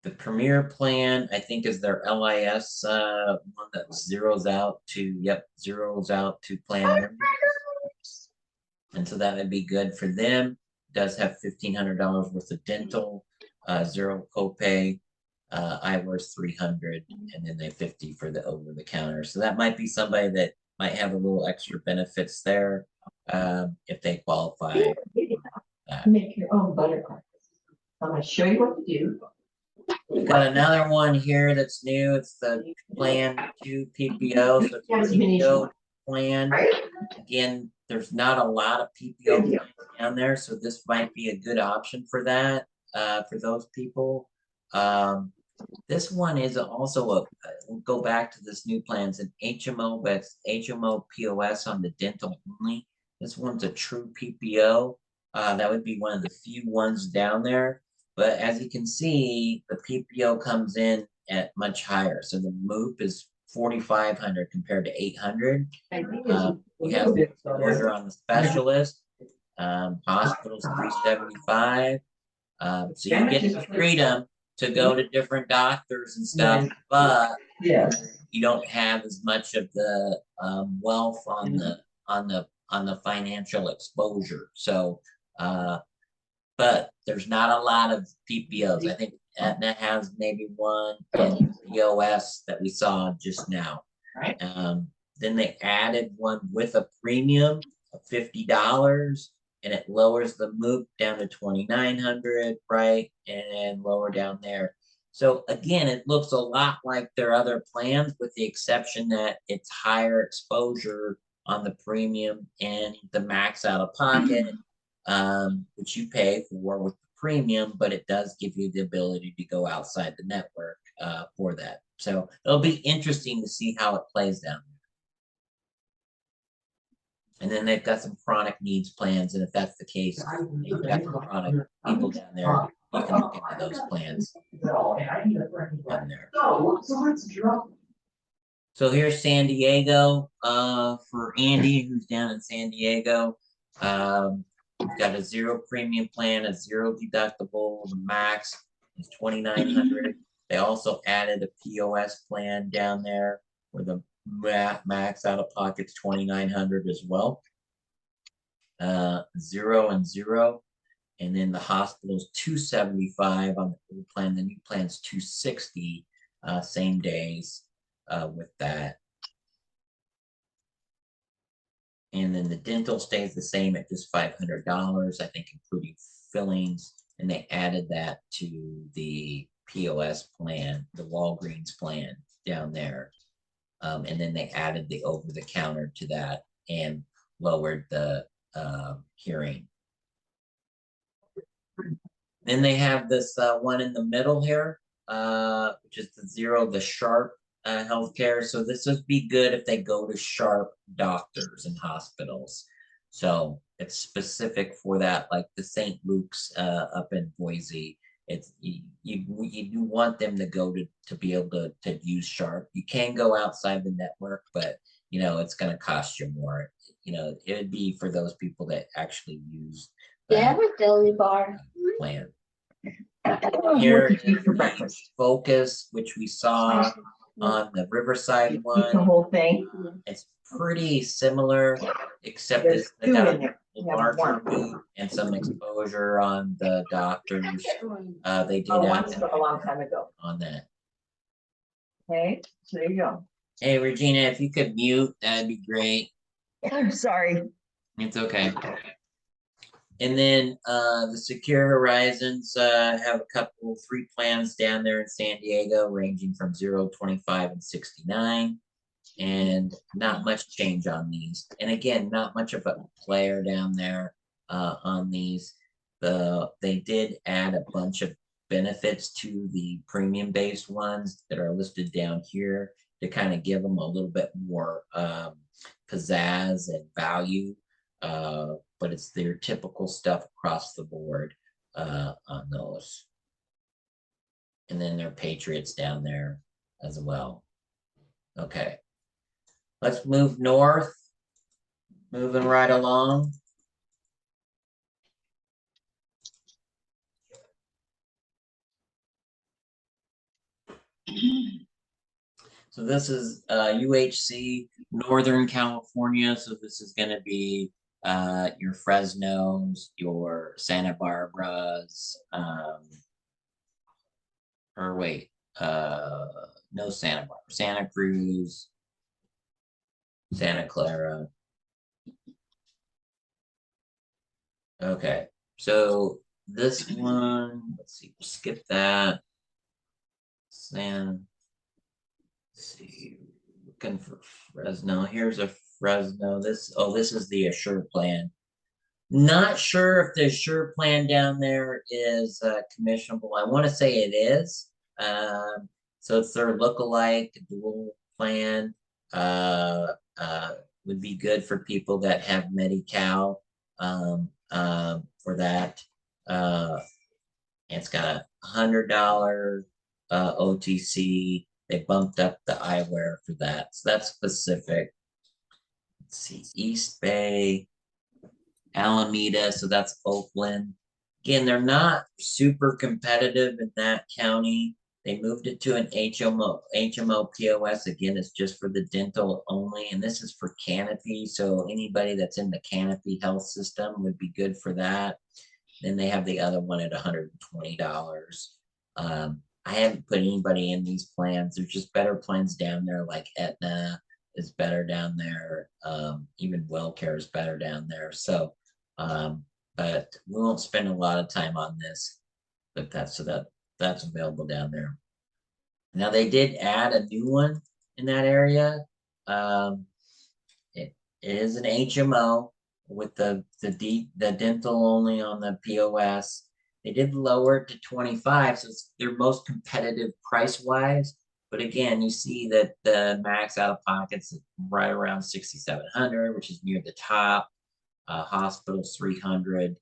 The Premier plan, I think, is their LIS one that zeroes out to plan members. And so that would be good for them. It does have $1,500 worth of dental, 0 copay, Eyewear's $300, and then they $50 for the over the counter. So that might be somebody that might have a little extra benefits there, if they qualify. Make your own buttercream. I'm gonna show you what to do. We've got another one here that's new. It's the Plan 2 PPO. So it's a PPO plan. Again, there's not a lot of PPO plans down there, so this might be a good option for that, for those people. This one is also we'll go back to this new plan. It's an HMO, but it's HMO POS on the dental only. This one's a true PPO. That would be one of the few ones down there. But as you can see, the PPO comes in at much higher. So the MOOP is 4,500 compared to 800. You have exposure on the specialist. Hospitals 375. So you get the freedom to go to different doctors and stuff, but you don't have as much of the wealth on the financial exposure. So, but there's not a lot of PPOs. I think Aetna has maybe one, and EOS that we saw just now. Then they added one with a premium of $50, and it lowers the MOOP down to 2,900, right? And lower down there. So again, it looks a lot like their other plans, with the exception that it's higher exposure on the premium and the max out of pocket, which you pay for with the premium, but it does give you the ability to go outside the network for that. So it'll be interesting to see how it plays down. And then they've got some chronic needs plans, and if that's the case, you've got some chronic people down there, you can look into those plans down there. So here's San Diego, for Andy, who's down in San Diego. We've got a 0 premium plan, a 0 deductible. The max is 2,900. They also added a POS plan down there where the max out of pocket's 2,900 as well. 0 and 0. And then the hospital's 275 on the old plan. The new plan's 260, same days with that. And then the dental stays the same at just $500, I think, including fillings. And they added that to the POS plan, the Walgreens plan down there. And then they added the over-the-counter to that and lowered the hearing. Then they have this one in the middle here, which is the 0, the Sharp healthcare. So this would be good if they go to Sharp doctors and hospitals. So it's specific for that, like the St. Luke's up in Boise. It's you want them to go to be able to use Sharp. You can go outside the network, but you know it's going to cost you more. You know, it would be for those people that actually use that plan. Here is for breakfast. Focus, which we saw on the Riverside The one. whole thing. It's pretty similar, except There's it's they 2 got in a there. You have larger 1. boot and some exposure on the doctors. They did Oh, add one's a long time ago. on that. Okay, so there you go. Hey, Regina, if you could mute, that'd be great. I'm sorry. It's okay. And then the Secure Horizons have a couple, 3 plans down there in San Diego, ranging from 0, 25, and 69. And not much change on these. And again, not much of a player down there on these. They did add a bunch of benefits to the premium based ones that are listed down here to kind of give them a little bit more pizzazz and value. But it's their typical stuff across the board on those. And then their Patriots down there as well. Okay. Let's move north, moving right along. So this is UHC, Northern California. So this is going to be your Fresnos, your Santa Barbaras, or wait, no Santa Barbara, Santa Cruz, Santa Clara. Okay, so this one, let's see, skip that. Let's see, looking for Fresno. Here's a Fresno. This is the Assure plan. Not sure if the Assure plan down there is commissionable. I want to say it is. So it's their lookalike dual plan. would be good for people that have Medi-Cal, for that. It's got a $100 OTC. They bumped up the eyewear for that. So that's specific. Let's see, East Bay, Alameda, so that's Oakland. Again, they're not super competitive in that county. They moved it to an HMO POS. Again, it's just for the dental only, and this is for Canopy. So anybody that's in the Canopy health system would be good for that. Then they have the other one at $120. I haven't put anybody in these plans. There's just better plans down there, like Aetna is better down there. Even WellCare is better down there. So, but we won't spend a lot of time on this, but that's available down there. Now they did add a new one in that area. It is an HMO with the dental only on the POS. They did lower it to 25, so it's their most competitive price wise. But again, you see that the max out of pockets right around 6,700, which is near the top. Hospitals 300,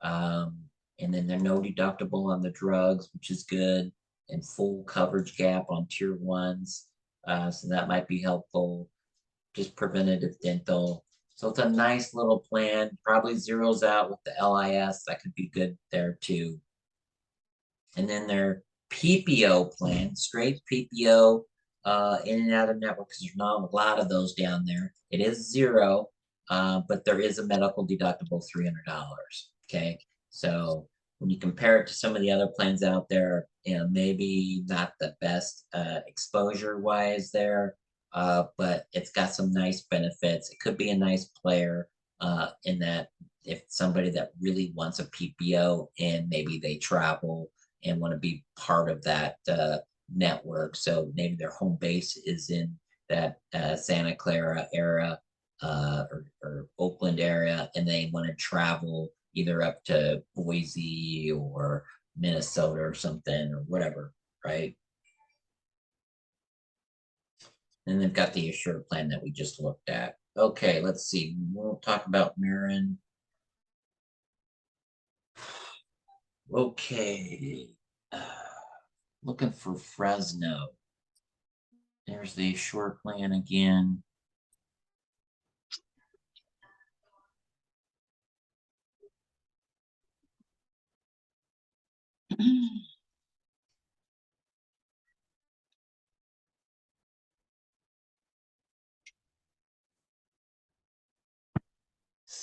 and then they're no deductible on the drugs, which is good, and full coverage gap on tier 1s. So that might be helpful. Just preventative dental. So it's a nice little plan. Probably zeroes out with the LIS. That could be good there too. And then their PPO plan, straight PPO, in and out of network, because there's not a lot of those down there. It is zero, but there is a medical deductible $300. Okay, so when you compare it to some of the other plans out there, maybe not the best exposure wise there. But it's got some nice benefits. It could be a nice player in that if somebody that really wants a PPO and maybe they travel and want to be part of that network. So maybe their home base is in that Santa Clara area or Oakland area, and they want to travel either up to Boise or Minnesota or something or whatever, right? And they've got the Assure plan that we just looked at. Okay, let's see. We'll talk about Marin. Okay. Looking for Fresno. There's the Assure plan again.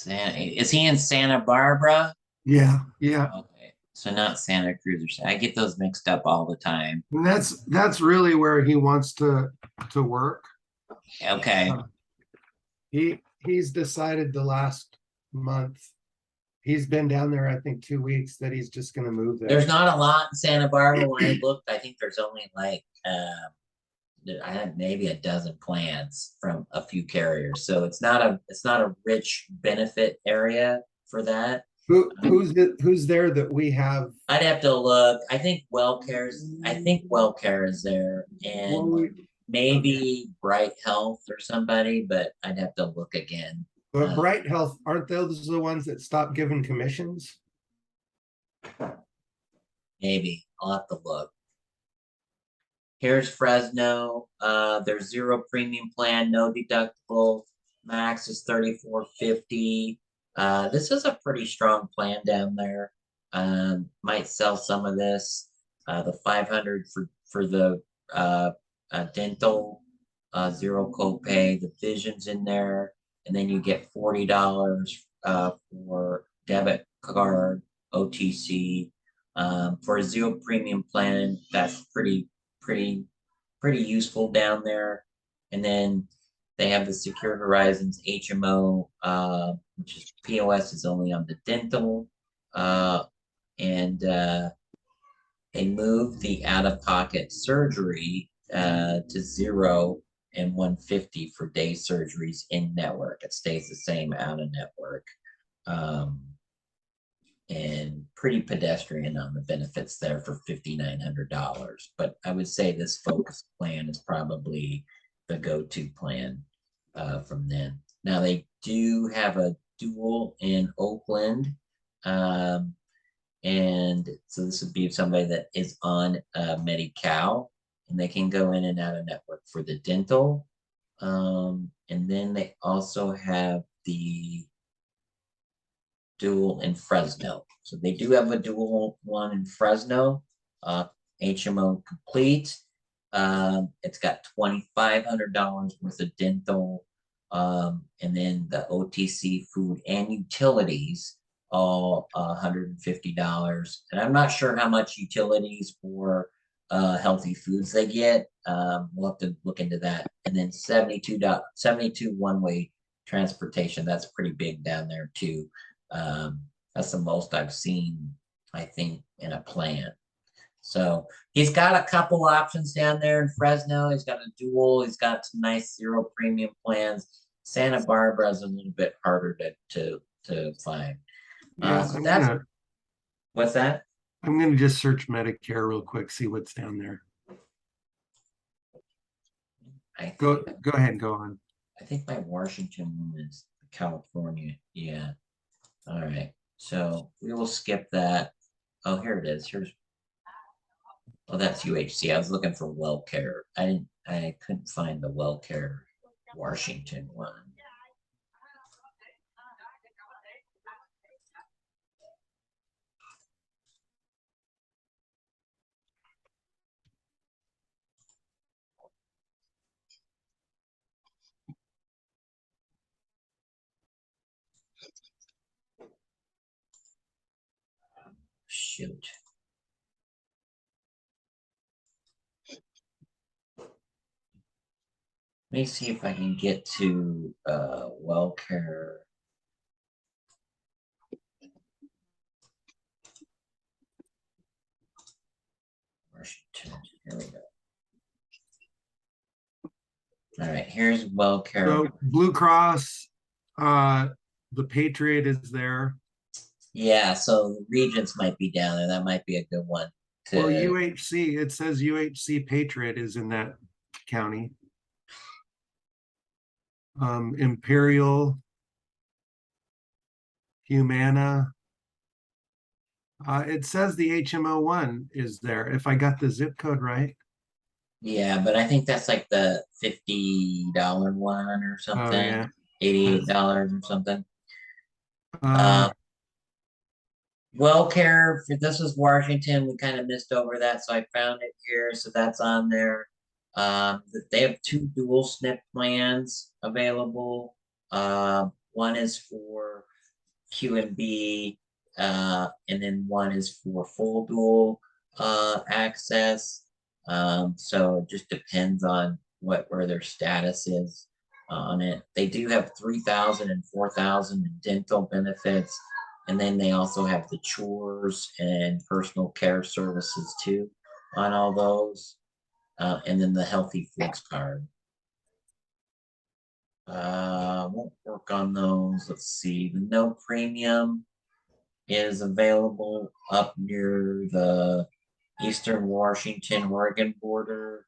Is he in Santa Barbara? Yeah. Okay, so not Santa Cruz. I get those mixed up all the time. And that's really where he wants to work. Okay, He's decided the last month. He's been down there, I think, 2 weeks, that he's just gonna move there. there's not a lot in Santa Barbara. When I looked, I think there's only like I had maybe a dozen plans from a few carriers. So it's not a rich benefit area for that. Who's there that we have? I'd have to look. I think WellCare is there, and Well, maybe Bright Health or somebody, but I'd have to look again. But Bright Health, aren't those the ones that stopped giving commissions? Maybe I'll have to look. Here's Fresno. There's zero premium plan, no deductible. Max is $34.50. This is a pretty strong plan down there. Might sell some of this. The $500 for the dental, zero copay. The vision's in there, and then you get $40 for debit card OTC. For a zero premium plan, that's pretty useful down there. And then they have the Secure Horizons HMO, which is POS is only on the dental, and they moved the out-of-pocket surgery to $0 and $150 for day surgeries in network. It stays the same out of network. And pretty pedestrian on the benefits there for $5,900. But I would say this focus plan is probably the go-to plan from them. Now they do have a dual in Oakland. And so this would be somebody that is on Medi-Cal, and they can go in and out of network for the dental. And then they also have the dual in Fresno. So they do have a dual one in Fresno, HMO complete. It's got $2,500 worth of dental, and then the OTC food and utilities, all $150. And I'm not sure how much utilities for healthy foods they get. We'll have to look into that. And then 72 one-way transportation. That's pretty big down there too. That's the most I've seen, I think, in a plan. So he's got a couple options down there in Fresno. He's got a dual. He's got some nice zero premium plans. Santa Barbara is a little bit harder to find. Yeah, So that's what's that? I'm gonna just search Medicare real quick, see what's down there. Go ahead, go on. I think my Washington one is California. Yeah. All right. So we will skip that. Oh, here it is. Oh, that's UHC. I was looking for WellCare. I couldn't find the WellCare Washington one. Shoot. Let me see if I can get to WellCare. Washington. Here we go. All right, here's WellCare. So Blue Cross, the Patriot is there. Yeah, so Regents might be down there. That might be a good one. Well, UHC, it says UHC Patriot is in that county. Imperial, Humana. It says the HMO one is there, if I got the zip code right. Yeah, but I think that's like the $50 one or something. Yeah. $88 or something. WellCare, this is Washington. We kind of missed over that, so I found it here. So that's on there. They have 2 dual SNP plans available. One is for QMB, and then one is for full dual access. So it just depends on where their status is on it. They do have 3,000 and 4,000 in dental benefits. And then they also have the chores and personal care services too on all those. And then the healthy foods card. Won't work on those. Let's see. The no premium is available up near the Eastern Washington, Oregon border.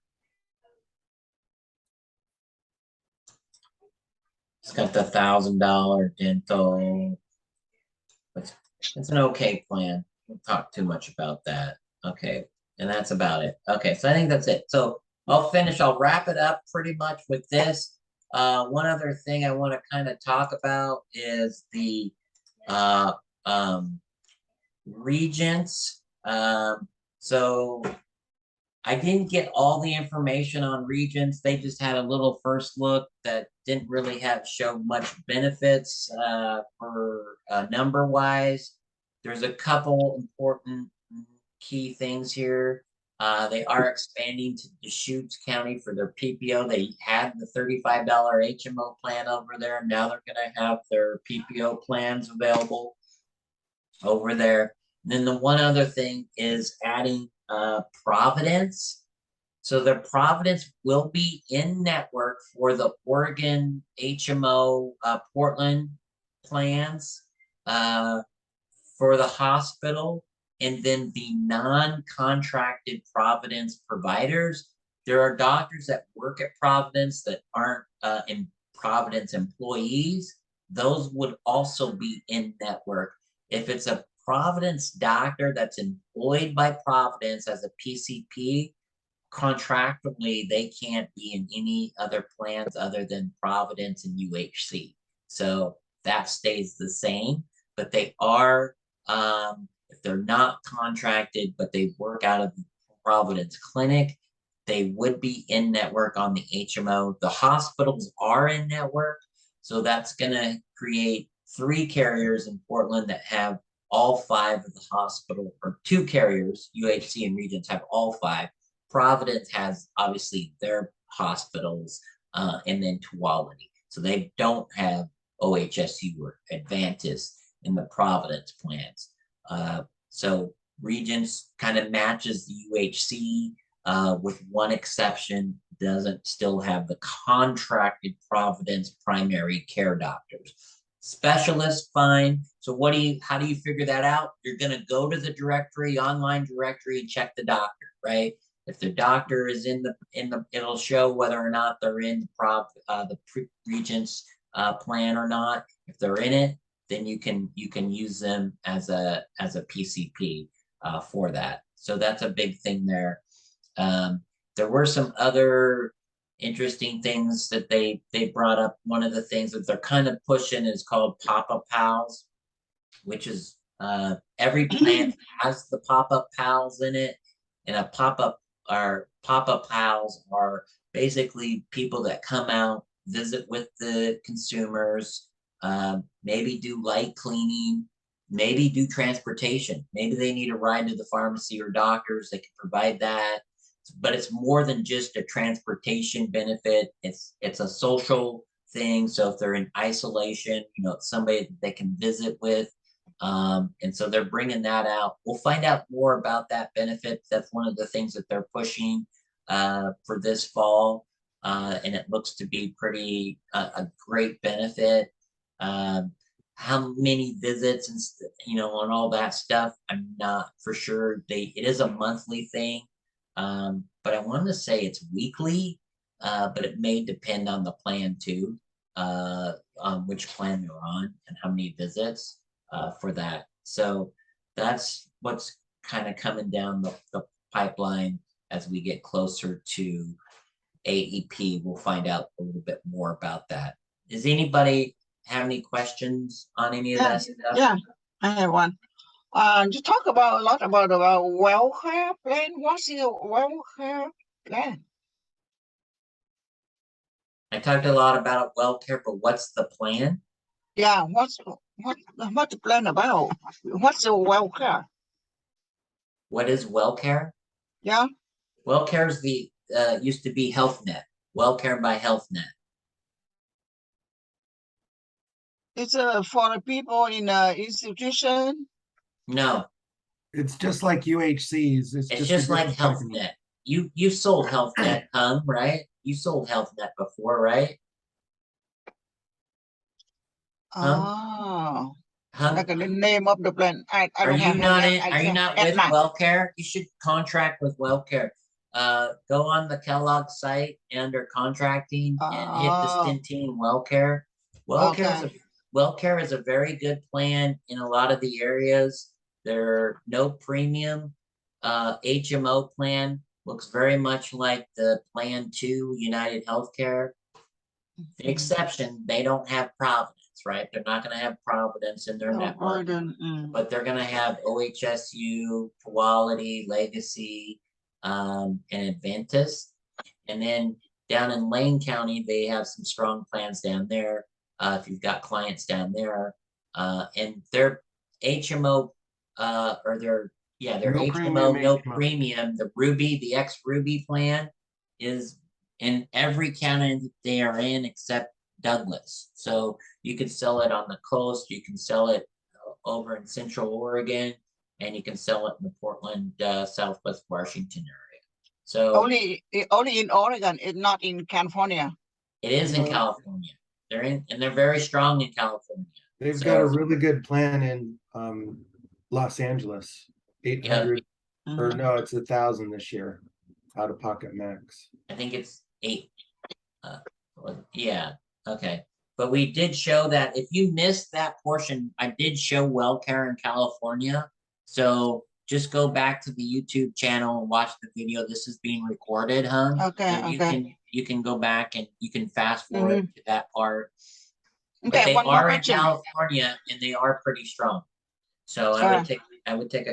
It's got the $1,000 dental. It's an okay plan. We'll talk too much about that. Okay, and that's about it. Okay, so I think that's it. So I'll wrap it up pretty much with this. One other thing I want to kind of talk about is the Regents. So I didn't get all the information on Regents. They just had a little first look that didn't really show much benefits for number wise. There's a couple important key things here. They are expanding to Deschutes County for their PPO. They had the $35 HMO plan over there. Now they're going to have their PPO plans available over there. And then the one other thing is adding Providence. So the Providence will be in network for the Oregon HMO Portland plans for the hospital, and then the non-contracted Providence providers. There are doctors that work at Providence that aren't Providence employees, those would also be in network. If it's a Providence doctor that's employed by Providence as a PCP, contractually, they can't be in any other plans other than Providence and UHC. So that stays the same, but they are, if they're not contracted, but they work out of the Providence clinic, they would be in network on the HMO. The hospitals are in network, so that's gonna create 3 carriers in Portland that have all 5 of the hospital, or 2 carriers, UHC and Regents have all 5. Providence has obviously their hospitals, and then Tuolumne. So they don't have OHSU or Advantis in the Providence plans. So Regents kind of matches the UHC, with one exception, doesn't still have the contracted Providence primary care doctors. Specialists, fine. So how do you figure that out? You're gonna go to the directory, online directory, and check the doctor, right? If the doctor is it'll show whether or not they're in the Regents plan or not. If they're in it, then you can use them as a PCP for that. So that's a big thing there. There were some other interesting things that they brought up. One of the things that they're kind of pushing is called pop-up pals, which is every plan has the pop-up pals in it, and a pop-up pals are basically people that come out, visit with the consumers, maybe do light cleaning, maybe do transportation. Maybe they need a ride to the pharmacy or doctors, they can provide that. But it's more than just a transportation benefit. It's a social thing. So if they're in isolation, it's somebody that they can visit with. And so they're bringing that out. We'll find out more about that benefit. That's one of the things that they're pushing for this fall. And it looks to be pretty a great benefit. How many visits and on all that stuff, I'm not for sure. It is a monthly thing. But I want to say it's weekly, but it may depend on the plan too, on which plan you're on and how many visits for that. So that's what's kind of coming down the pipeline as we get closer to AEP. We'll find out a little bit more about that. Does anybody have any questions on any of that stuff? Yeah, I have one. You talk about a lot about WellCare plan. What's the WellCare plan? I talked a lot about WellCare, but what's the plan? Yeah, what's the plan about? What's the WellCare? What is WellCare? Yeah, WellCare is the used to be HealthNet. WellCare by HealthNet. it's for the people in institution. No, It's just like UHC's. it's a just like different company. HealthNet. You sold HealthNet, right? You sold HealthNet before, right? Oh, Hum? like the name of the plan. I Are don't you have not that. in? Are you not with WellCare? You should contract with WellCare. Go on the Kellogg site under contracting and hit the Oh, Centene WellCare. WellCare is a very good plan in a lot of the areas. They're no premium. HMO plan looks very much like the Plan 2 United Healthcare. The exception, they don't have Providence, right? They're not going to have Providence in their network, but they're going to have OHSU, Quality, Legacy, and Adventist. And then down in Lane County, they have some strong plans down there. If you've got clients down there, and their HMO, or their No HMO, premium no HMO. premium, the ex-Ruby plan is in every county they are in except Douglas. So you can sell it on the coast, you can sell it over in Central Oregon, and you can sell it in the Portland, Southwest Washington area. So only in Oregon, it's not in California. it is in California. They're very strong in California. They've got a really good plan in Los Angeles. 800 or no, it's 1,000 this year, out of pocket max. I think it's 8. Yeah, Okay, but we did show that if you missed that portion, I did show WellCare in California. So just go back to the YouTube channel and watch the video. This is being recorded, huh? Okay, So okay. you can go back and you can fast forward to that part. But Okay, they one more are in question. California and they are pretty strong. So I would take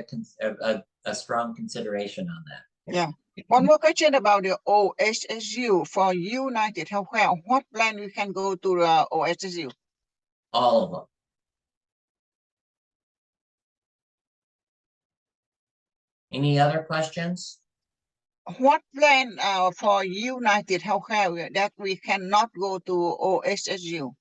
a strong consideration on that. Yeah. One more question about the OHSU for United Healthcare. What plan we can go to the OHSU? All of them. Any other questions? What plan for United Healthcare that we cannot go to OHSU?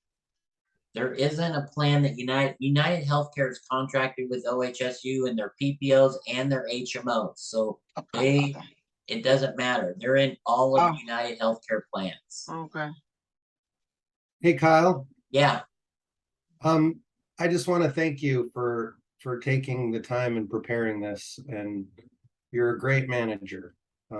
There isn't a plan that United Healthcare is contracted with OHSU and their PPOs and their HMOs. So Okay. it doesn't matter. They're in all of Oh. United Healthcare plans. Okay. Hey, Kyle, Yeah, I just want to thank you for taking the time and preparing this, and you're a great manager. I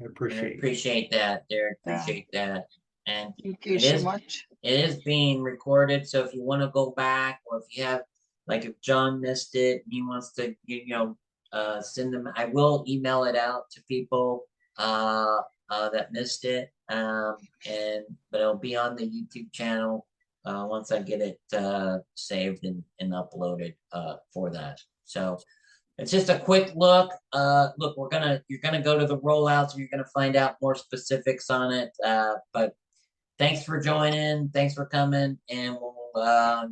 I appreciate it. appreciate that, Derek. Yeah. Appreciate that. And Thank you It so is- much. it is being recorded, so if you want to go back, or if you have, like, if John missed it and he wants to, send them, I will email it out to people that missed it. But it'll be on the YouTube channel once I get it saved and uploaded for that. So it's just a quick look. Look, you're gonna go to the rollouts, and you're gonna find out more specifics on it. But thanks for joining. Thanks for coming, and we'll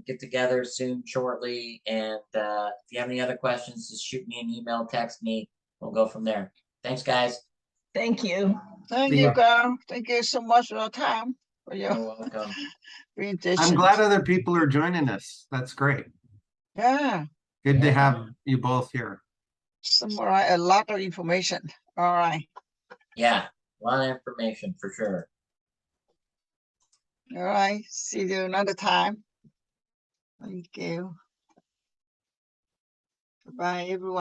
get together soon, shortly. And if you have any other questions, just shoot me an email, text me. We'll go from there. Thanks, guys. Thank you. Thank See you, ya. Carl. Thank you so much for your time, for your You're welcome. presentation. I'm glad other people are joining us. That's great. Yeah, Good to Yeah. have you both here. summarize a lot of information. All right. Yeah, a lot of information for sure. All right. See you another time. Thank you. Bye, everyone.